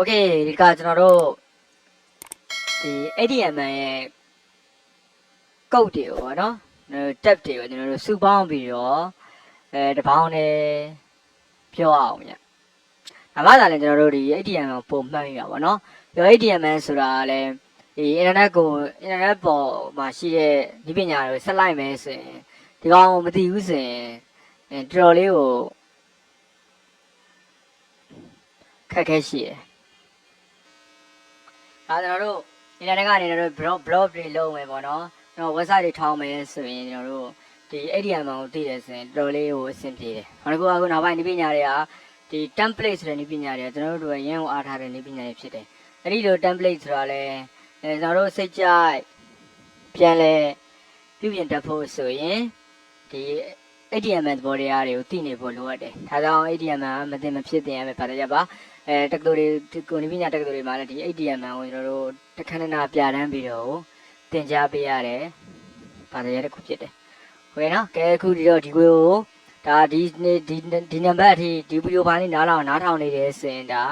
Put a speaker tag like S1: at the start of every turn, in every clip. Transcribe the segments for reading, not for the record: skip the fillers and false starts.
S1: Okay ဒီကကျွန်တော်တို့ဒီ HTML ရဲ့ code တွေကိုပေါ့နော် tab တွေကိုကျွန်တော်တို့စုပေါင်းပြီးတော့တပေါင်းနဲ့ပြောအောင်ည။ဒါမှသာလည်းကျွန်တော်တို့ဒီ HTML ပုံမှတ်ရပါပေါ့နော်။ပြော HTML ဆိုတာလည်းဒီ internet ပေါ်မှာရှိတဲ့ဒီပညာတွေဆက်လိုက်မယ်ဆိုရင်ဒီကောင်မသိဘူးဆိုရင်တော်တော်လေးကိုခက်ခဲရှိတယ်။ဒါကျွန်တော်တို့ internet ကနေကျွန်တော်တို့ blog တွေလုပ်မယ်ပေါ့နော်။ကျွန်တော် website တွေထောင်းမယ်ဆိုရင်ကျွန်တော်တို့ဒီ HTML ကိုသိတယ်ဆိုရင်တော်တော်လေးကိုအဆင်ပြေတယ်။အခုနောက်ပိုင်းဒီပညာတွေကဒီ template ဆိုတဲ့ဒီပညာတွေကကျွန်တော်တို့ရန်ကိုအားထားတဲ့ဒီပညာတွေဖြစ်တယ်။အဲ့ဒီလို template ဆိုတာလည်းကျွန်တော်တို့စိတ်ကြိုက်ပြန်လဲပြုပြင်တတ်ဖို့ဆိုရင်ဒီ HTML သဘောတရားတွေကိုသိနေဖို့လိုအပ်တယ်။ဒါကြောင့် HTML မသိမဖြစ်တင်ရမယ်ပါတယ်ကြပါတက္ကသိုလ်တွေကိုဒီပညာတက္ကသိုလ်တွေမှာလည်းဒီ HTML ကိုကျွန်တော်တို့တခဏနာပြတန်းပြီးတော့သင်ကြားပေးရတယ်။ပါတယ်ရတဲ့ခုဖြစ်တယ်။ဟုတ်ကဲ့နော်။ကဲအခုဒီတော့ဒီကိုဒါဒီနံပါတ်အထိဒီဗီဒီယိုဖိုင်လေးနားထောင်နေတယ်ဆိုရင်ဒါ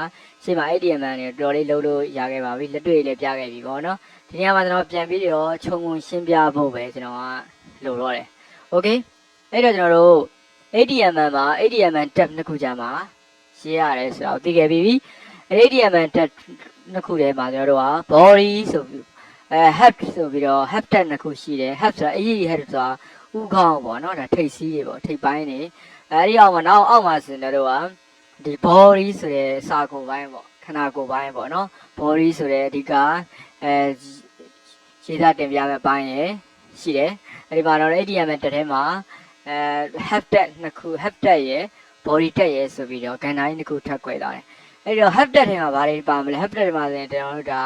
S1: ရှေ့မှာ HTML တွေတော်တော်လေးလုပ်လို့ရခဲ့ပါပြီ။လက်တွေ့လေးပြခဲ့ပြီပေါ့နော်။ဒီနေရာမှာကျွန်တော်ပြန်ပြီးတော့ခြုံငုံရှင်းပြဖို့ပဲကျွန်တော်ကလိုတော့တယ်။ Okay အဲ့တော့ကျွန်တော်တို့ HTML မှာ HTML tab နှစ်ခုကြာမှာရှင်းရတယ်ဆိုတော့သိခဲ့ပြီ။ HTML tab နှစ်ခုထဲမှာကျွန်တော်တို့က body ဆိုပြီးhead ဆိုပြီးတော့ head tab နှစ်ခုရှိတယ်။ head ဆိုတာhead ဆိုတာဥခေါင်းပေါ့နော်ဒါထိပ်စီးတွေပေါ့ထိပ်ပိုင်းတွေအဲဒီအောက်မှာဆိုရင်တို့ကဒီ body ဆိုတဲ့စာကိုယ်ပိုင်းပေါ့ခန္ဓာကိုယ်ပိုင်းပေါ့နော် body ဆိုတဲ့အဓိကခြေသားတင်ပြမဲ့ပိုင်းရယ်ရှိတယ်အဲဒီမှာတော့ HTML တက်ထဲမှာhead tab နှစ်ခု head tab ရယ် body tab ရယ်ဆိုပြီးတော့ကဏ္ဍကြီးနှစ်ခုထပ်ခွဲထားတယ်အဲဒီတော့ head tab ထဲမှာဗားလေးပါမလဲ head tab ထဲမှာဆိုရင်ကျွန်တော်တို့ဒါ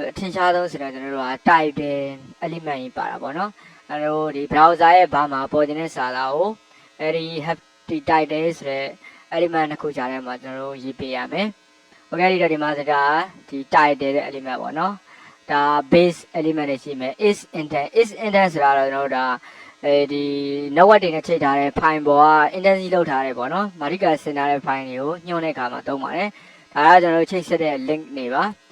S1: အထင်ရှားဆုံးဆိုတော့ကျွန်တော်တို့က title element ကြီးပါတာပေါ့နော်အဲလိုဒီ browser ရဲ့ဘာမှာပေါ်နေတဲ့စာသားကိုအဲဒီ ဒီ title ဆိုတဲ့ element နှစ်ခုကြားထဲမှာကျွန်တော်တို့ရေးပေးရမယ်။ Okay ဒီတော့ဒီမှာဆိုတာဒီ title တဲ့ element ပေါ့နော်။ဒါ base element တွေရှိမယ်။ is indent ဆိုတာတော့ကျွန်တော်တို့ဒါဒီ network တွေနဲ့ချိန်ထားတဲ့ file ပေါ်က indent လောက်ထားတယ်ပေါ့နော်။မာရိကာဆင်ထားတဲ့ file တွေကိုညှို့တဲ့အခါမှာသုံးပါတယ်။ဒါကကျွန်တော်တို့ချိတ်ဆက်တဲ့ link တွေပါ။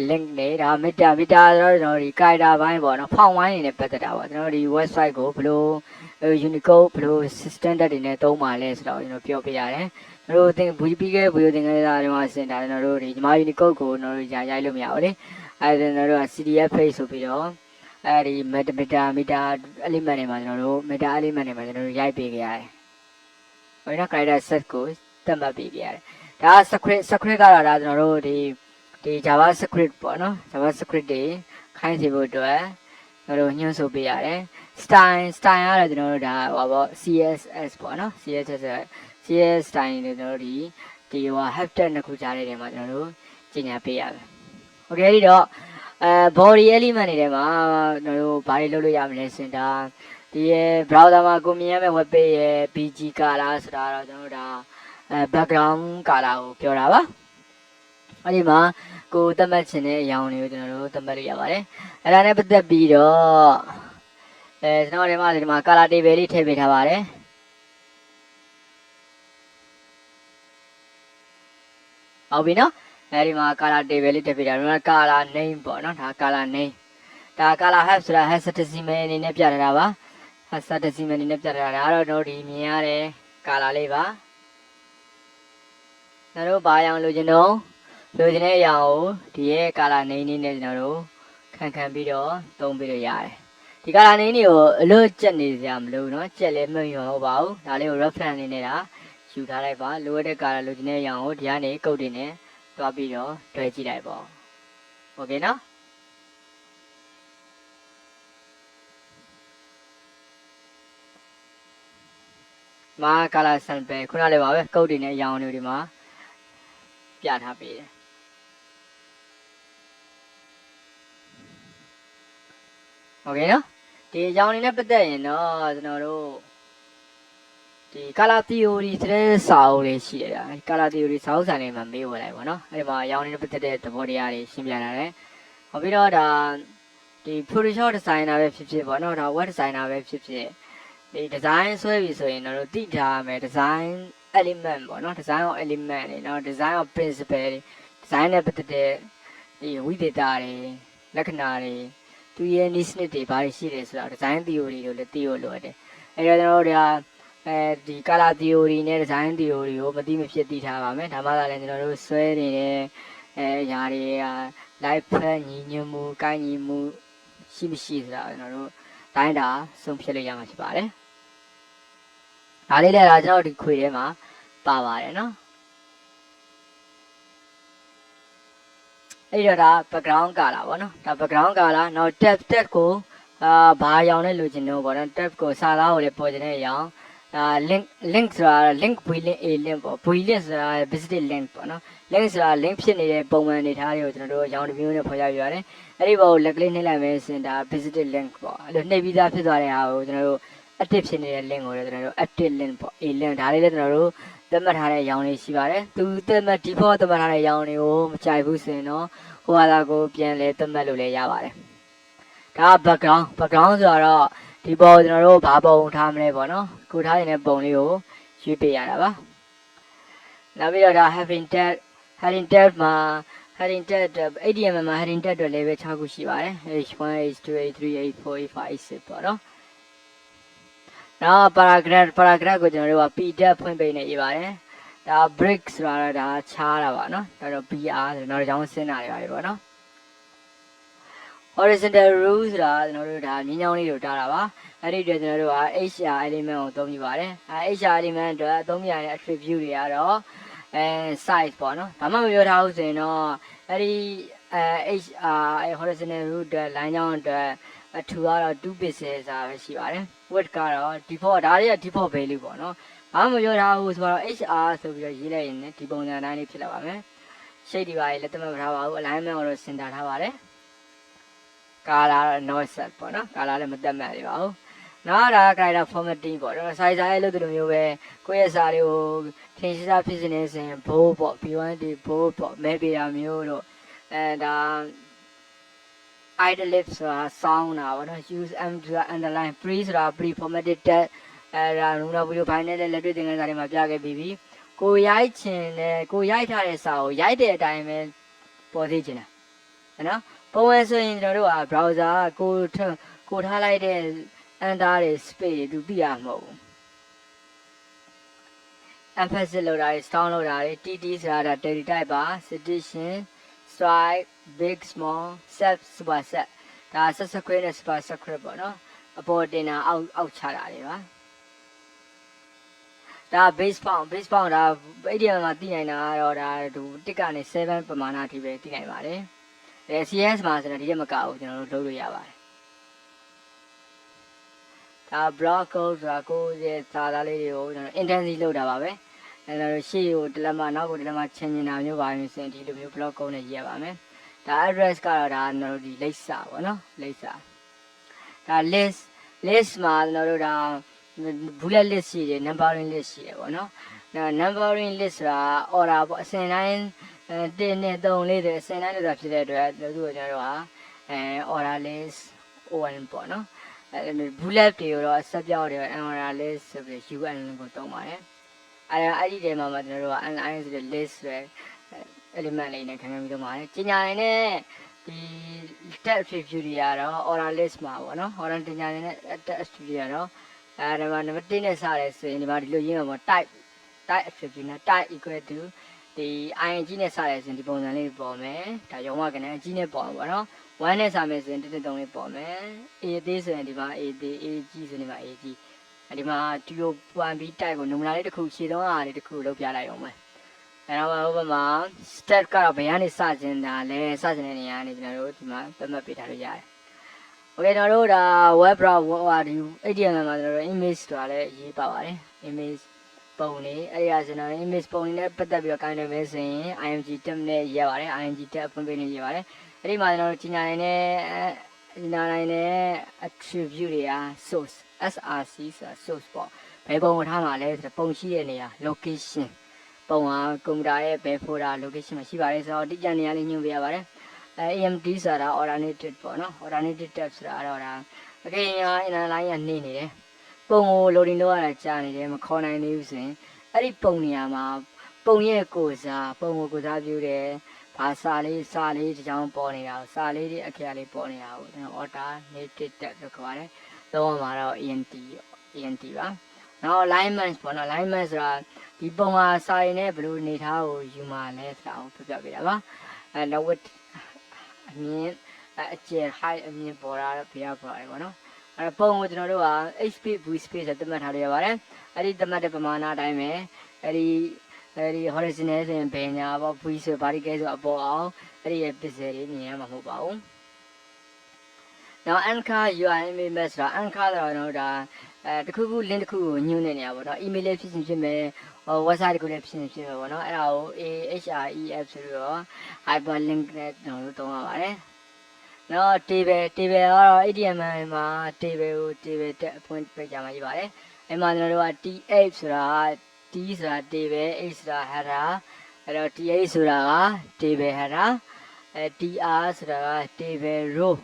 S1: link တွေဒါ meta ဆိုတော့ကျွန်တော်ဒီ character ဘိုင်းပေါ့နော်ဖောင်ဝိုင်းနေနဲ့ပတ်သက်တာပေါ့ကျွန်တော်ဒီ website ကိုဘယ်လိုUnicode ဘယ်လို standard တွေနဲ့သုံးပါလဲဆိုတော့ကျွန်တော်ပြောပြရတယ်။ကျွန်တော်တို့သင်ပြီးခဲ့ဗီဒီယိုသင်ခန်းစာတွေမှာဆင်တာကျွန်တော်တို့ဒီညီမ Unicode ကိုကျွန်တော်တို့ရိုက်လို့မရဘူးလေ။အဲဒီကျွန်တော်တို့က CDF page ဆိုပြီးတော့အဲဒီ meta element တွေမှာကျွန်တော်တို့ meta element တွေမှာကျွန်တော်တို့ရိုက်ပေးကြရတယ်။ဟိုနော် character set ကိုသတ်မှတ်ပေးကြရတယ်။ဒါ script ကတော့ဒါကျွန်တော်တို့ဒီ JavaScript ပေါ့နော် JavaScript တွေခိုင်းစေဖို့အတွက်ကျွန်တော်တို့ညွှန်းဆိုပေးရတယ်။ style ကတော့ကျွန်တော်တို့ဒါဟောပေါ့ CSS ပေါ့နော် CSS style တွေကျွန်တော်တို့ဒီဟို hashtag နှစ်ခုကြားထဲမှာကျွန်တော်တို့ကျညာပေးရမယ်။ Okay ဒီတော့body element တွေထဲမှာကျွန်တော်တို့ဘာတွေလုပ်လို့ရမလဲဆိုရင်ဒါဒီ browser မှာကိုမြင်ရမယ့် web page ရဲ့ BG color ဆိုတာတော့ကျွန်တော်တို့ဒါbackground color ကိုပြောတာပါ။အဲဒီမှာကိုသတ်မှတ်ခြင်းတဲ့အကြောင်းတွေကိုကျွန်တော်တို့သတ်မှတ်လို့ရပါတယ်။အဲဒါနဲ့ပတ်သက်ပြီးတော့ကျွန်တော်ဒီမှာ color table လေးထည့်ပေးထားပါတယ်။ဟုတ်ပြီနော်။အဲဒီမှာ color table လေးထည့်ပေးထားတယ်။ color name ပေါ့နော်။ဒါ color name ။ဒါ color head ဆိုတာ hexadecimal အနေနဲ့ပြထားတာပါ။ hexadecimal အနေနဲ့ပြထားတာဒါတော့တို့ဒီမြင်ရတဲ့ color လေးပါ။ကျွန်တော်တို့ဘာအောင်လို့ကျွန်တော်လိုချင်တဲ့အရာကိုဒီရဲ့ color name လေးနဲ့ကျွန်တော်တို့ခံပြီးတော့သုံးပြီးလို့ရတယ်။ဒီ color name တွေကိုအလွတ်ကျက်နေစရာမလိုဘူးเนาะကျက်လည်းမမြင်ဟုတ်ပါဘူး။ဒါလေးကို reference အနေနဲ့ဒါယူထားလိုက်ပါလိုတဲ့ color လိုချင်တဲ့အရာကိုဒီကနေကုတ်တွေနဲ့တွားပြီးတော့တွဲကြည့်လိုက်ပါ။ Okay เนาะမှာ color sample ခုနလည်းပါပဲကုတ်တွေနဲ့အရာတွေဒီမှာပြထားပေးတယ်။ Okay နော်ဒီအကြောင်းလေးနဲ့ပတ်သက်ရင်တော့ကျွန်တော်တို့ဒီ color theory ဆိုတဲ့စာအုပ်လေးရှိတယ်ဗျာ color theory စာအုပ်စာလေးမှာမေးဝင်လိုက်ပါတော့အဲဒီမှာအကြောင်းလေးနဲ့ပတ်သက်တဲ့သဘောတရားတွေရှင်းပြထားတယ်။နောက်ပြီးတော့ဒါဒီ Photoshop designer ပဲဖြစ်ဖြစ်ပေါ့နော်ဒါ web designer ပဲဖြစ်ဖြစ်ဒီ design ဆွဲပြီဆိုရင်တော့သိထားမယ် design element ပေါ့နော် design of element တွေနော် design of principle တွေ design နဲ့ပတ်သက်တဲ့ဒီဝိသေသတွေလက္ခဏာတွေသူရဲ့ needs တွေဘာတွေရှိတယ်ဆိုတော့ design theory ကိုလည်းသိဖို့လိုတယ်အဲ့တော့ကျွန်တော်တို့ဒီ color theory နဲ့ design theory ကိုမသိမဖြစ်သိထားပါမယ်ဒါမှသာလည်းကျွန်တော်တို့ဆွဲနေတဲ့ຢာတွေက live ဖက်ညီညွတ်မှုကိုင်းညီမှုရှိမရှိဆိုတာကျွန်တော်တို့တိုင်းတာဆုံးဖြတ်လို့ရမှာဖြစ်ပါတယ်ဒါလေးလည်းကျွန်တော်ဒီခွေထဲမှာပါပါတယ်နော်အဲ့တော့ဒါ background color ပေါ့နော်ဒါ background color နောက် tab ကိုဘာရောင်နဲ့လိုချင်တော့ပေါ့နော် tab ကိုစာသားကိုလည်းပေါ်ချင်တဲ့ရောင် link ဆိုတာ link v link a link ပေါ့ v link ဆိုတာ visited link ပေါ့နော် link ဆိုတာ link ဖြစ်နေတဲ့ပုံမှန်အနေထားတွေကိုကျွန်တော်တို့ရောင်တစ်မျိုးနဲ့ဖော်ပြပြရတယ်အဲ့ဒီဘောကိုလက်ကလေးနှိပ်လိုက်မယ်ဆိုရင်ဒါ visited link ပေါ့အဲ့လိုနှိပ်ပြီးသားဖြစ်သွားတဲ့ဟာကိုကျွန်တော်တို့ active ဖြစ်နေတဲ့ link ကိုလည်းကျွန်တော်တို့ active link ပေါ့ a link ဒါလေးလည်းကျွန်တော်တို့သတ်မှတ်ထားတဲ့ရောင်တွေရှိပါတယ်သူသတ်မှတ် default သတ်မှတ်ထားတဲ့ရောင်တွေကိုမကြိုက်ဘူးဆိုရင်တော့ဟိုဟာလာကိုပြန်လဲသတ်မှတ်လို့လည်းရပါတယ်ဒါ background ဆိုတော့ဒီပေါ်ကျွန်တော်တို့ဘာပုံထားမလဲပေါ့နော်ကိုထားနေတဲ့ပုံလေးကိုရွေးပေးရတာပါနောက်ပြီးတော့ဒါ heading tag မှာ heading tag HTML မှာ heading tag တွေလည်းပဲ6ခုရှိပါတယ် h1 h2 h3 h4 h5 h6 ပေါ့နော်နောက် paragraph ကိုကျွန်တော်တို့က p tag ဖွင့်ပေးနေရပါတယ်ဒါ break ဆိုတာဒါချားတာပါနော်ဒါတော့ br ဆိုတော့ကြောင်းဆင်းတာတွေပါပေါ့နော် horizontal rule ဆိုတာကျွန်တော်တို့ဒါမြင်းချောင်းလေးကိုတားတာပါအဲ့ဒီအတွက်ကျွန်တော်တို့က hr element ကိုသုံးပြပါတယ်hr element အတွက်သုံးပြရတဲ့ attribute တွေကတော့size ပေါ့နော်ဒါမှမပြောထားဘူးဆိုရင်တော့အဲ့ဒီhr horizontal rule အတွက် line ချောင်းအတွက်အထူကတော့2 pixel စာပဲရှိပါတယ် width ကတော့ default ဒါတွေက default value ပေါ့နော်ဘာမှမပြောထားဘူးဆိုတော့ hr ဆိုပြီးတော့ရေးလိုက်ရင်ဒီပုံစံတိုင်းလေးဖြစ်လာပါမယ် shape တွေပါလည်းသတ်မှတ်မထားပါဘူး alignment ကိုတော့ center ထားပါတယ် color no set ပေါ့နော် color လည်းမသတ်မှတ်ရပါဘူးနောက်ဒါ character formatting ပေါ့နော် size လေးလို့ဒီလိုမျိုးပဲကိုယ့်ရဲ့စာလေးကိုထင်ရှားဖြစ်နေစဉ် bold ပေါ့ b1d bold ပေါ့ media မျိုးတို့ဒါ idle ဆိုတာ sound တာပေါ့နော် use m to underline pre ဆိုတာ pre formatted text ဒါနုနာဗီဒီယိုဖိုင်နဲ့လက်တွေ့သင်ခန်းစာတွေမှာပြခဲ့ပြီးပြီကိုရိုက်ချင်တယ်ကိုရိုက်ထားတဲ့စာကိုရိုက်တဲ့အတိုင်းပဲပေါ်သေးချင်တာနော်ပုံမှန်ဆိုရင်ကျွန်တော်တို့က browser ကိုထားလိုက်တဲ့ enter တွေ space တွေသူသိရမှာမဟုတ်ဘူး emphasis လောက်တာတွေ strong လောက်တာတွေ tt ဆိုတာဒါ daily type ပါ citation strike big small set superset ဒါ subscript နဲ့ superscript ပေါ့နော်အပေါ်တင်တာအောက်ချတာတွေပါဒါ base font ဒါ HTML မှာသိနိုင်တာကတော့ဒါတစ်ကနေ7ပမာဏအထိပဲသိနိုင်ပါတယ်CSS မှာဆိုတော့ဒီရက်မကဘူးကျွန်တော်တို့လုပ်လို့ရပါတယ်ဒါ block code ဆိုတာကိုရဲ့စာသားလေးတွေကိုကျွန်တော် intensive လုပ်တာပါပဲအဲ့တော့ရှေ့ကိုတလက်မနောက်ကိုတလက်မချင်နေတာမျိုးပါမျိုးဆိုရင်ဒီလိုမျိုး block code နဲ့ရေးရပါမယ်ဒါ address ကတော့ဒါကျွန်တော်တို့ဒီလိပ်စာပေါ့နော်လိပ်စာဒါ list မှာကျွန်တော်တို့ဒါ bullet list ရှိတယ် numbering list ရှိတယ်ပေါ့နော်ဒါ numbering list ဆိုတာ order ပေါ့အစဉ်တိုင်း1နဲ့3 4တဲ့အစဉ်တိုင်းလို့ဆိုတာဖြစ်တဲ့အတွက်သူတို့ကျွန်တော်တို့ဟာorder list on ပေါ့နော်bullet တွေကိုတော့ဆက်ပြောက်တွေ order list ဆိုပြီး un ကိုသုံးပါတယ်အဲ့ဒီထဲမှာကျွန်တော်တို့က align ဆိုတဲ့ list ဆိုတဲ့ element လေးနဲ့ခံခံပြီးသုံးပါတယ်ကျင်ညာနေနဲ့ဒီ tag attribute တွေကတော့ order list မှာပေါ့နော် order ကျင်ညာနေတဲ့ tag attribute တွေကတော့ဒီမှာ number 1နဲ့စတယ်ဆိုရင်ဒီမှာဒီလိုရေးမှာပေါ့ type attribute နဲ့ type equal to ဒီ ing နဲ့စတယ်ဆိုရင်ဒီပုံစံလေးပေါ်မယ်ဒါရောမကနေအကြီးနဲ့ပေါ်မှာပေါ့နော်1နဲ့စမယ်ဆိုရင်1 3လေးပေါ်မယ် a သေးဆိုရင်ဒီမှာ a သေး a ကြီးဆိုရင်ဒီမှာ a ကြီးဒီမှာဒီလိုပွန်ပြီး type ကိုနမူနာလေးတစ်ခုခြေသုံးအားလေးတစ်ခုလုပ်ပြလိုက်အောင်မယ်အဲ့တော့ဟိုဘက်မှာ step ကတော့ဘယ်ကနေစခြင်းတာလဲစခြင်းတဲ့နေရာကနေကျွန်တော်တို့ဒီမှာသတ်မှတ်ပေးထားလို့ရတယ်โอเคကျွန်တော်တို့ဒါ web browser ဒီ HTML မှာကျွန်တော်တို့ image ဆိုတာလည်းရေးပါပါတယ် image ပုံလေးအဲ့ဒါကျွန်တော် image ပုံလေးနဲ့ပတ်သက်ပြီးတော့ kind မယ်ဆိုရင် img tab နဲ့ရေးပါတယ် img tab ဖွင့်ပေးနေရေးပါတယ်အဲ့ဒီမှာကျွန်တော်တို့ကြီးညာနိုင်တဲ့ attribute တွေက source src ဆိုတာ source ပေါ့ဘယ်ပုံကိုထားမှာလဲဆိုတော့ပုံရှိတဲ့နေရာ location ပုံဟာကွန်ပျူတာရဲ့ဘယ် folder location မှာရှိပါတယ်ဆိုတော့တိကျနေရာလေးညွှန်ပြရပါတယ်AMD ဆိုတာ alternative ပေါ့နော် alternative tab ဆိုတာတော့ဒါအကင်ညာ inner line ကနေနေတယ်ပုံကို loading လုပ်ရတာကြာနေတယ်မခေါ်နိုင်သေးဘူးဆိုရင်အဲ့ဒီပုံနေရာမှာပုံရဲ့ကိုစားပုံကိုကိုစားပြုတယ် ဘာစာလေးဒီကြောင်ပေါ်နေတာစာလေးတွေအခရာလေးပေါ်နေတာကိုကျွန်တော် order native tab လို့ခေါ်ပါတယ်သုံးမှာတော့ ent ပါနောက် alignment ပေါ့နော် alignment ဆိုတာဒီပုံဟာစာရင်းနဲ့ဘယ်လိုနေထားကိုယူမှာလဲဆိုတာကိုပြပြပေးတာပါနောက် width အမြင့်အကျယ် height အမြင့်ပေါ်တာပြရပါတယ်ပေါ့နော်ပုံကိုကျွန်တော်တို့က h space v space ဆိုသတ်မှတ်ထားလို့ရပါတယ်အဲ့ဒီသတ်မှတ်တဲ့ပမာဏအတိုင်းပဲအဲ့ဒီ horizontal ဆိုရင်ဘယ်ညာပေါ့ v ဆို vertical ဆိုအပေါ်အောင်အဲ့ဒီရဲ့ pixel တွေမြင်ရမှာမဟုတ်ပါဘူးနောက် anchor URL image ဆိုတာ anchor ဆိုတာတော့ဒါတခုခု link တစ်ခုကိုညွှန်းနေနေရပါတော့ email လေးဖြစ်ဖြစ်မယ်website တစ်ခုလေးဖြစ်ဖြစ်မယ်ပေါ့နော်အဲ့ဒါကို href ဆိုပြီးတော့ hyperlink နဲ့ကျွန်တော်တို့သုံးရပါတယ်နော် table ကတော့ html မှာ table ကို table တက်အဖွင့်ပြကြမှာရေးပါတယ်အဲ့မှာကျွန်တော်တို့က th ဆိုတာ t ဆိုတာ table h ဆိုတာ header အဲ့တော့ th ဆိုတာက table header tr ဆိုတာက table row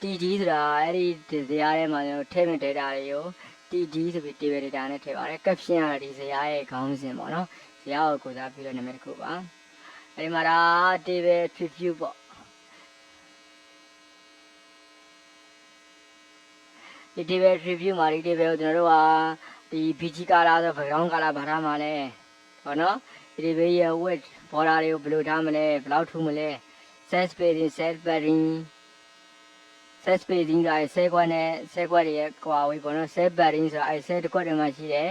S1: td ဆိုတာအဲ့ဒီဇာတ်ထဲမှာကျွန်တော်ထည့်မဲ့ data တွေကို td ဆိုပြီး table data နဲ့ထည့်ပါတယ် caption ကဒီဇာတ်ရဲ့ခေါင်းစဉ်ပေါ့နော်ဇာတ်ကိုကိုစားပြီးတော့နာမည်တစ်ခုပါအဲ့ဒီမှာဒါ table preview ပေါ့ဒီ table preview မှာဒီ table ကိုကျွန်တော်တို့ကဒီ bg color ဆို background color ဘာထားမှာလဲဟောနော်ဒီ table ရဲ့ width border တွေကိုဘယ်လိုထားမလဲဘယ်လောက်ထူမလဲ set spacing set padding set spacing ကဆဲခွက်နဲ့ဆဲခွက်တွေရဲ့ကွာဝေးပေါ့နော် set padding ဆိုတာအဲဆဲတစ်ခွက်တွေမှာရှိတယ်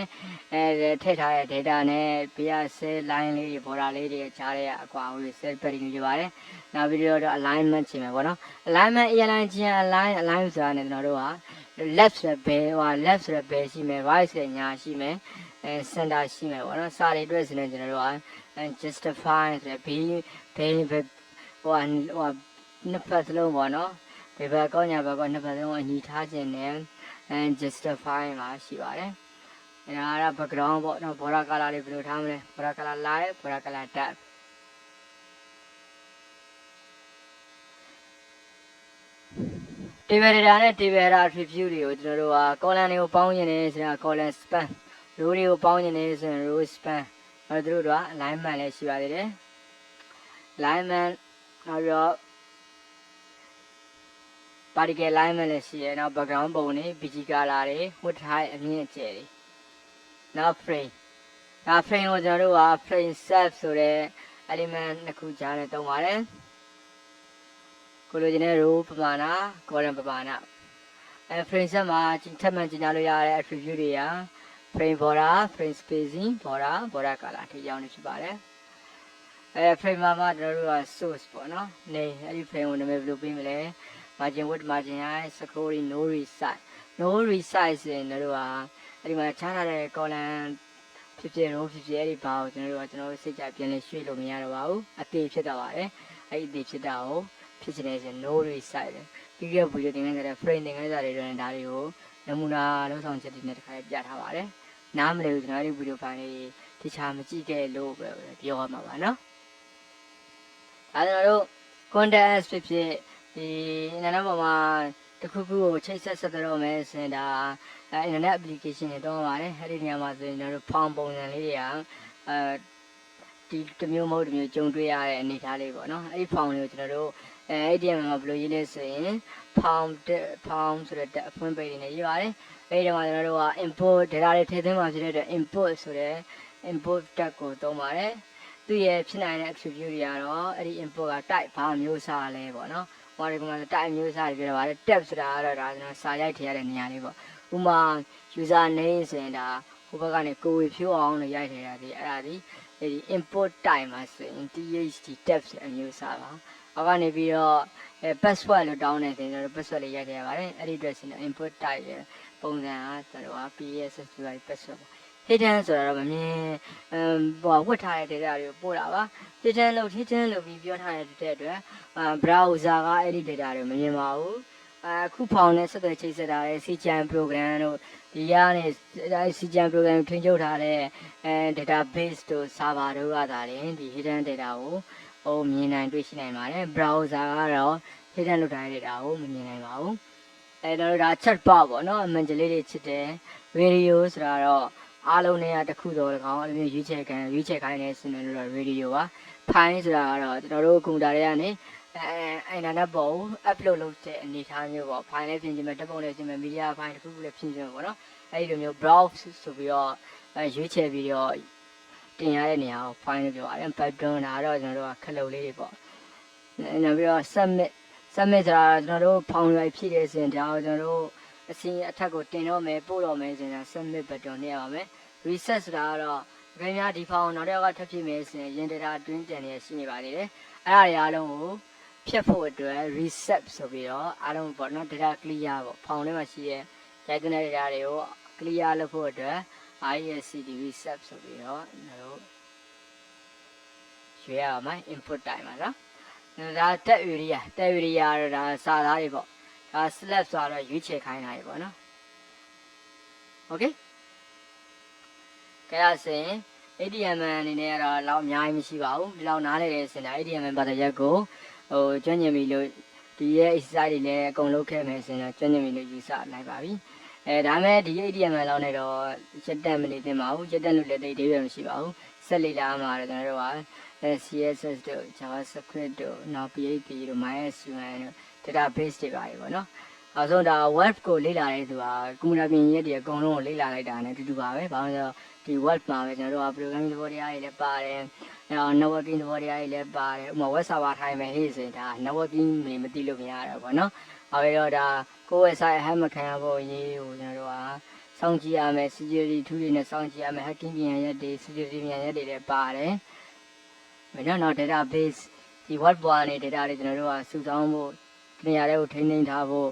S1: ထည့်ထားတဲ့ data နဲ့ဘေးကဆဲ line လေးတွေ border လေးတွေခြားတဲ့အကွာဝေး set padding လို့ပြောပါတယ်နောက်ပြီးတော့ alignment ချိန်မယ်ပေါ့နော် alignment align ချင်း align ဆိုတာနဲ့ကျွန်တော်တို့က left ဆိုတဲ့ဘယ်left ဆိုတဲ့ဘယ်ရှိမယ် right ဆိုတဲ့ညာရှိမယ်center ရှိမယ်ပေါ့နော်စာတွေအတွက်ဆိုရင်ကျွန်တော်တို့က justify ဆိုတဲ့ဘေးနှစ်ဖက်စလုံးပေါ့နော်ဒီဘက်ကောညာဘက်ကနှစ်ဖက်လုံးအညီထားခြင်းနဲ့ justify မှာရှိပါတယ်။ဒါက background ပေါ့နော် border color တွေဘယ်လိုထားမလဲ border color light border color dark table data နဲ့ table data attribute တွေကိုကျွန်တော်တို့က column တွေကိုပေါင်းခြင်းနဲ့ဆိုတာ column span row တွေကိုပေါင်းခြင်းနဲ့ဆိုရင် row span အဲ့တို့တို့က alignment လည်းရှိပါသေးတယ် alignment နောက်ပြီးတော့particle alignment လည်းရှိရနောက် background ပုံတွေ bg color တွေ width height အမြင့်အကျယ်တွေနောက် frame ဒါ frame ကိုကျွန်တော်တို့က frame set ဆိုတဲ့ element နှစ်ခုကြားနဲ့သုံးပါတယ်ကိုလိုချင်တဲ့ row ပမာဏ column ပမာဏframe set မှာထပ်မံကျင်ညာလို့ရတဲ့ attribute တွေက frame border frame spacing border color ထိရောက်နေဖြစ်ပါတယ်frame မှာကျွန်တော်တို့က source ပေါ့နော်နေအဲ့ဒီ frame ကိုနာမည်ဘယ်လိုပေးမလဲ margin width margin height scrolling no resize ဆိုရင်တို့ကအဲ့ဒီမှာခြားထားတဲ့ column ဖြစ်ဖြစ် row ဖြစ်ဖြစ်အဲ့ဒီဘာကိုကျွန်တော်တို့စိတ်ကြပြန်လဲရွှေ့လို့မရတော့ပါဘူးအသေးဖြစ်တော့ပါတယ်အဲ့ဒီအသေးဖြစ်တာကိုဖြစ်ချင်တယ်ဆိုရင် no resize ပြီးခဲ့ဗီဒီယိုသင်ခန်းစာတဲ့ frame သင်ခန်းစာတွေတော့ဒါတွေကိုနမူနာလုံးဆောင်ချက်တွေနဲ့တစ်ခါပြထားပါတယ်နားမလည်ဘူးကျွန်တော်ဒီဗီဒီယိုဖိုင်လေးတခြားမကြည့်ခဲ့လို့ပဲပြောရမှာပါနော်ဒါကျွန်တော်တို့ content ဖြစ်ဖြစ်ဒီinternet ပေါ်မှာတခုခုကိုချိတ်ဆက်ဆက်တော့မယ်ဆိုရင်ဒါ internet application တွေတော့ပါတယ်အဲ့ဒီနေရာမှာဆိုရင်ကျွန်တော်တို့ form ပုံစံလေးတွေကဒီတစ်မျိုးမဟုတ်တစ်မျိုးကြုံတွေ့ရတဲ့အနေအထားလေးပေါ့နော်အဲ့ဒီ form လေးကိုကျွန်တော်တို့html မှာဘယ်လိုရေးလဲဆိုရင် form ဆိုတဲ့အဖွင့်ပတွေနဲ့ရေးပါတယ်အဲ့ဒီမှာကျွန်တော်တို့က import data တွေထည့်သွင်းမှာဖြစ်တဲ့အတွက် import ဆိုတဲ့ import tag ကိုသုံးပါတယ်သူ့ရဲ့ဖြစ်နိုင်တဲ့ attribute တွေကတော့အဲ့ဒီ import က type ဘာမျိုးစားလဲပေါ့နော်ဟိုဒီကောင်က type မျိုးစားတွေပြောတာပါတယ် tab ဆိုတာကတော့ဒါကျွန်တော်စာရိုက်ထည့်ရတဲ့နေရာလေးပေါ့ဥမာ user name ဆိုရင်ဒါဟိုဘက်ကနေကိုယ်ဝေဖြိုးအောင်လို့ရိုက်ထည့်ရသည်အဲ့ဒါဒီအဲ့ဒီ import type မှာဆိုရင် tht tab ဆိုတဲ့အမျိုးစားပါအောက်ကနေပြီးတော့password လို့တောင်းနေတယ်ကျွန်တော် password လေးရိုက်ထည့်ရပါတယ်အဲ့ဒီအတွက်ဆိုရင် import type ရဲ့ပုံစံကကျွန်တော်က pss ဆိုတဲ့ password hidden ဆိုတာတော့မမြင်ဝတ်ထားတဲ့ data တွေကိုပို့တာပါ hidden လို့ပြီးပြောထားတဲ့အတွက် browser ကအဲ့ဒီ data တွေမမြင်ပါဘူးအခုဖောင်နဲ့ဆက်သွယ်ချိတ်ဆက်ထားတဲ့ CGN program တို့ဒီကနေ CGN program ထိန်းချုပ်ထားတဲ့database တို့ server တို့ကသာရင်ဒီ hidden data ကိုမြင်နိုင်တွေ့ရှိနိုင်ပါတယ် browser ကတော့ hidden လုပ်ထားတဲ့ data ကိုမမြင်နိုင်ပါဘူးအဲ့တော့ဒါ chat box ပေါ့နော်အမှန်ကြလေးတွေချစ်တယ် radio ဆိုတာတော့ အားလုံးနဲ့တစ်ခုတော့၎င်းအဲ့လိုမျိုးရွေးချယ်ခိုင်းနေစနေလို့ radio ပါ file ဆိုတာကတော့ကျွန်တော်တို့ကွန်ပျူတာတွေကနေ internet ပေါ် upload လုပ်တဲ့အနေအထားမျိုးပေါ့ file လေးပြင်ချင်မယ်ဓာတ်ပုံလေးပြင်မယ် media file တစ်ခုခုလေးပြင်ချင်မယ်ပေါ့နော်အဲ့ဒီလိုမျိုး browse ဆိုပြီးတော့ရွေးချယ်ပြီးတော့တင်ရတဲ့နေရာကို file လို့ပြောပါတယ် pattern ဒါတော့ကျွန်တော်တို့ကခလုတ်လေးတွေပေါ့နောက်ပြီးတော့ submit ဆိုတာကျွန်တော်တို့ဖောင်ရိုက်ဖြည့်တဲ့စဉ်ဒါကိုကျွန်တော်တို့အစီအထက်ကိုတင်တော့မယ်ပို့တော့မယ်ဆိုရင် submit button နဲ့ရပါမယ် reset ဆိုတာကတော့ခင်ဗျားဒီဖောင်နောက်တစ်ယောက်ကထပ်ဖြည့်မယ်ဆိုရင်ရင် data တွင်းတင်နေရှိနေပါသေးတယ်အဲ့ဒါတွေအားလုံးကိုဖြတ်ဖို့အတွက် reset ဆိုပြီးတော့အားလုံးပေါ့နော် data clear ပေါ့ဖောင်ထဲမှာရှိတဲ့ရိုက်တဲ့ data တွေကို clear လုပ်ဖို့အတွက် ISCD reset ဆိုပြီးတော့ကျွန်တော်တို့ရွေးရပါမယ် input time ပါနော်ဒါတက် area တော့ဒါစာသားတွေပေါ့ဒါ slab ဆိုတော့ရွေးချယ်ခိုင်းတာတွေပေါ့နော် okay ကြရစင် ATM အနေနဲ့ကတော့လောက်အများကြီးမရှိပါဘူးဒီလောက်နားလေတဲ့စင်တာ ATM ဘာသာရက်ကိုကျွမ်းကျင်ပြီလို့ဒီရဲ့ exercise တွေလည်းအကုန်လုပ်ခဲ့မယ်ဆိုရင်တော့ကျွမ်းကျင်ပြီလို့ယူဆလိုက်ပါပြီဒါမဲ့ဒီ ATM လောက်နဲ့တော့ရက်တက်မနေသင့်ပါဘူးရက်တက်လို့လည်းတိတ်သေးရမရှိပါဘူးဆက်လေလာမှာတော့ကျွန်တော်တို့ကCSS တို့ JavaScript တို့နောက် PHP တို့ MySQL တို့ database တွေပါပြီပေါ့နော်။အဲဆိုဒါ web ကိုလေ့လာတဲ့သူကကွန်ပျူတာပြင်ရက်တွေအကုန်လုံးကိုလေ့လာလိုက်တာနဲ့အတူတူပါပဲ။ဘာလို့လဲဆိုတော့ဒီ web မှာပဲကျွန်တော်တို့က programming သဘောတရားတွေလည်းပါတယ်။နောက် networking သဘောတရားတွေလည်းပါတယ်။ဥပမာ web server ထိုင်မယ်ဟေ့ဆိုရင်ဒါ networking တွေမသိလို့မရတော့ဘူးเนาะ။အဲဒီတော့ဒါကိုယ့် website ဟက်မခံရဖို့ရေးကိုကျွန်တော်တို့ကစောင့်ကြည့်ရမယ် security tool တွေနဲ့စောင့်ကြည့်ရမယ် hacking ပြန်ရက်တွေ security ပြန်ရက်တွေလည်းပါတယ်။နော် database ဒီ web ပေါ်ကနေ data တွေကျွန်တော်တို့ကစုဆောင်းဖို့နေရာတွေကိုထိန်းသိမ်းထားဖို့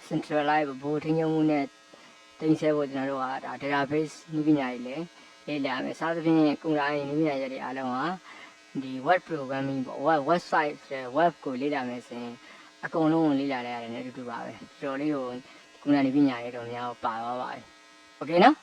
S1: centralize ဖို့ထိန်းချုပ်မှုနဲ့တင်ဆက်ဖို့ကျွန်တော်တို့ကဒါ database နည်းပညာတွေလည်းလေ့လာမယ်စားသဖြင့်ကွန်ပျူတာနည်းပညာတွေအားလုံးကဒီ web programming ပေါ့ website web ကိုလေ့လာမယ်ဆိုရင်အကုန်လုံးကိုလေ့လာရတဲ့အတူတူပါပဲတော်တော်လေးကိုကွန်ပျူတာနည်းပညာတွေတော့များပါသွားပါပြီ okay နော်